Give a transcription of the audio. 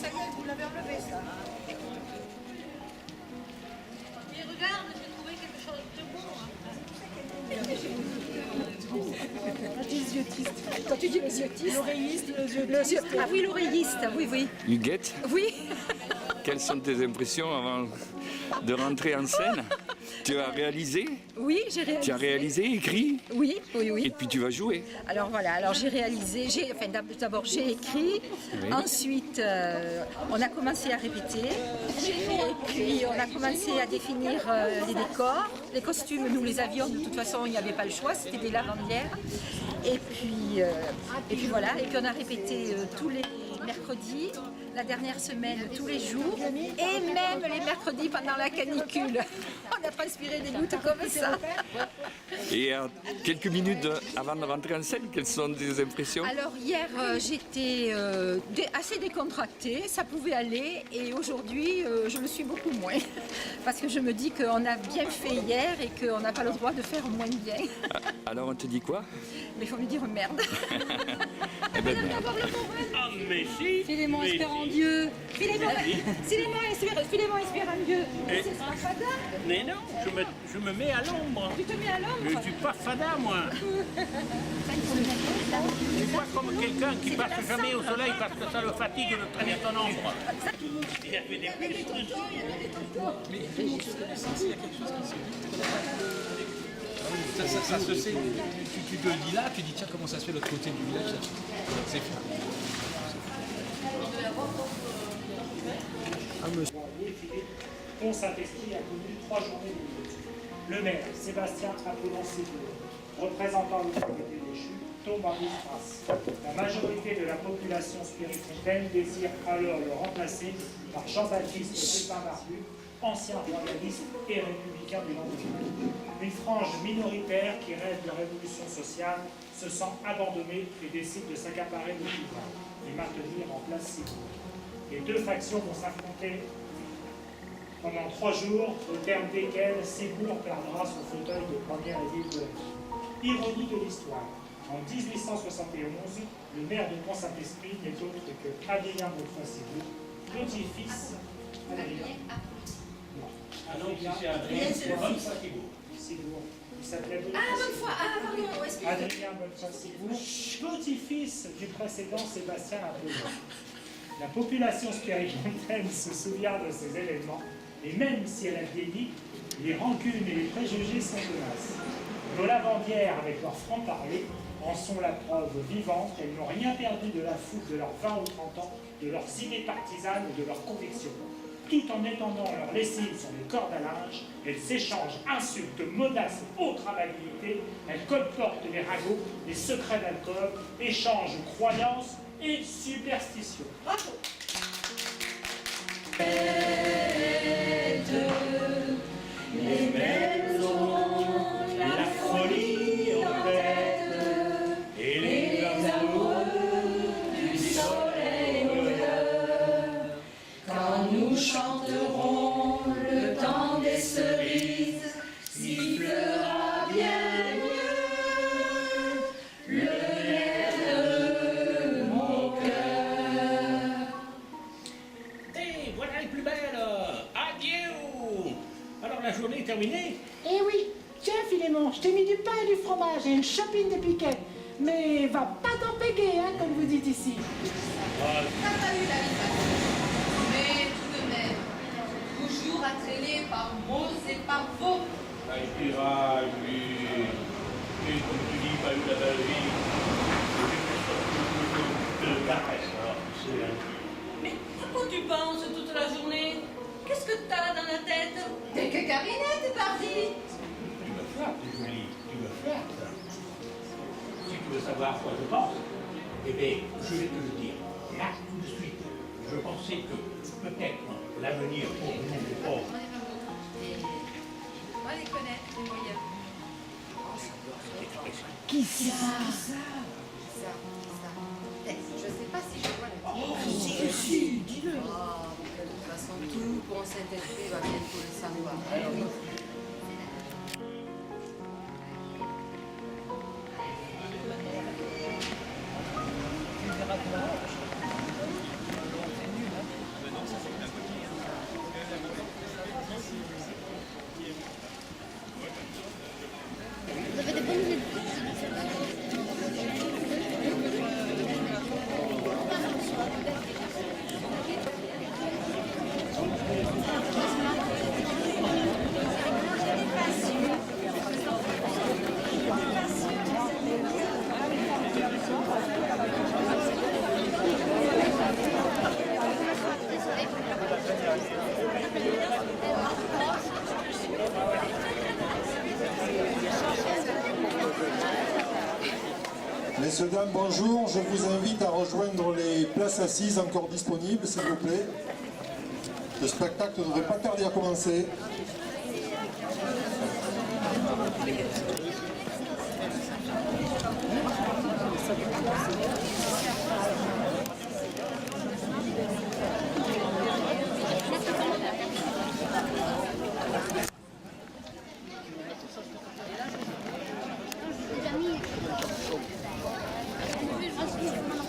ça y est, vous l'avez enlevé, ça. Et regarde, j'ai trouvé quelque chose de bon. Quand tu dis les yeux-tistes, l'oreilliste, ah oui, l'oreilliste, oui, oui. You get? Oui. Quelles sont tes impressions avant de rentrer en scène? Tu as réalisé? Oui, j'ai réalisé. Tu as réalisé, écrit? Oui, oui, oui. Et puis tu vas jouer? Alors voilà, alors j'ai réalisé, d'abord j'ai écrit, Oui. ensuite on a commencé à répéter, et puis on a commencé à définir les décors, les costumes, nous les avions, de toute façon il n'y avait pas le choix, c'était des lavandières, et puis voilà, et puis on a répété tous les mercredis, la dernière semaine tous les jours, et même les mercredis pendant la canicule. On a transpiré des gouttes comme ça. Et quelques minutes avant de rentrer en scène, quelles sont tes impressions? Alors hier j'étais assez décontractée, ça pouvait aller, et aujourd'hui je le suis beaucoup moins. Parce que je me dis qu'on a bien fait hier et qu'on n'a pas le droit de faire moins bien. Alors on te dit quoi? Mais il faut lui dire merde. Eh ben, merde. Ah, mais si! Philémon espère en Dieu. Philémon espère en Dieu. Et- C'est pas fada. Mais non, je me mets à l'ombre. Tu te mets à Je l'ombre. ne suis pas fada, moi. Je suis pas comme quelqu'un qui passe jamais au soleil parce que ça le fatigue de traîner ton ombre. Il y avait des bustes dessus. Ça se sait. Tu te le dis là, tu dis tiens comment ça se fait de l'autre côté du village. C'est fait. Pont Saint-Esprit a connu 3 journées de lutte. Le maire, Sébastien Apollon Ségur, représentant l'autorité déchue, tombe en disgrâce. La majorité de la population spirifontaine désire alors le remplacer par Jean-Baptiste Pépin-Barbu, ancien royaliste et républicain du lendemain. Une frange minoritaire qui rêve de révolution sociale se sent abandonnée et décide de s'accaparer le pouvoir et maintenir en place Ségur. Les deux factions vont s'affronter pendant 3 jours, au terme desquels Ségur perdra son fauteuil de première édile de la vie. Ironie de l'histoire. En 1871, le maire de Pont-Saint-Esprit n'est autre que Adrien Beaufoy-Ségur, petit-fils Adrien. Non. Ah non, si c'est Adrien, c'est Beaufoy-Ségur. Ségur. Il s'appelait Ah, bonne fois. Ah, pardon, excusez-moi. Adrien Beaufoy-Ségur, petit-fils du précédent Sébastien Apollon. La population spirifontaine se souvient de ces événements, et même si elle a vieilli, les rancunes et les préjugés sont tenaces. Nos lavandières, avec leur franc-parler, en sont la preuve vivante. Elles n'ont rien perdu de la fougue de leurs 20 ou 30 ans, de leurs idées partisanes et de leurs convictions. Tout en étendant leur lessive sur les cordes à linge, elles s'échangent insultes, menaces, autres amabilités, elles colportent les ragots, les secrets d'alcool, échangent croyances et superstitions. Bravo! Les mêmes ont la folie en tête et les amoureux du soleil meilleur. Quand nous chanterons le temps des cerises, sifflera bien mieux le air de mon cœur. Et voilà les plus belles. Adieu. Alors la journée est terminée. Eh oui, tiens Philémon, je t'ai mis du pain et du fromage et une chopine de piquet. Mais va pas t'en péguer, hein, comme vous dites ici. T'as pas eu la vie facile. Mais tout de même, toujours à traîner par mots et par vaux. Inspira, lui. Et comme tu dis, pas eu la belle vie. Je te caresse, alors, c'est Mais à quoi tu penses toute la journée? Qu'est-ce que t'as dans la tête? T'es que Carinette, pardi. Tu me flattes, Julie, tu me flattes. Si tu veux savoir quoi je pense, eh bien, je vais te le dire là, tout de suite. Je pensais que peut-être l'avenir pour nous, les pauvres, On va les connaître, les moyens. Qui ça? Je sais pas si je vois le Oh, si, dis-le. de toute façon, tout pour Saint-Esprit va bientôt le savoir. Alors, Messieurs, dames, bonjour. Je vous invite à rejoindre les places assises encore disponibles, s'il vous plaît. Le spectacle ne devrait pas tarder à commencer.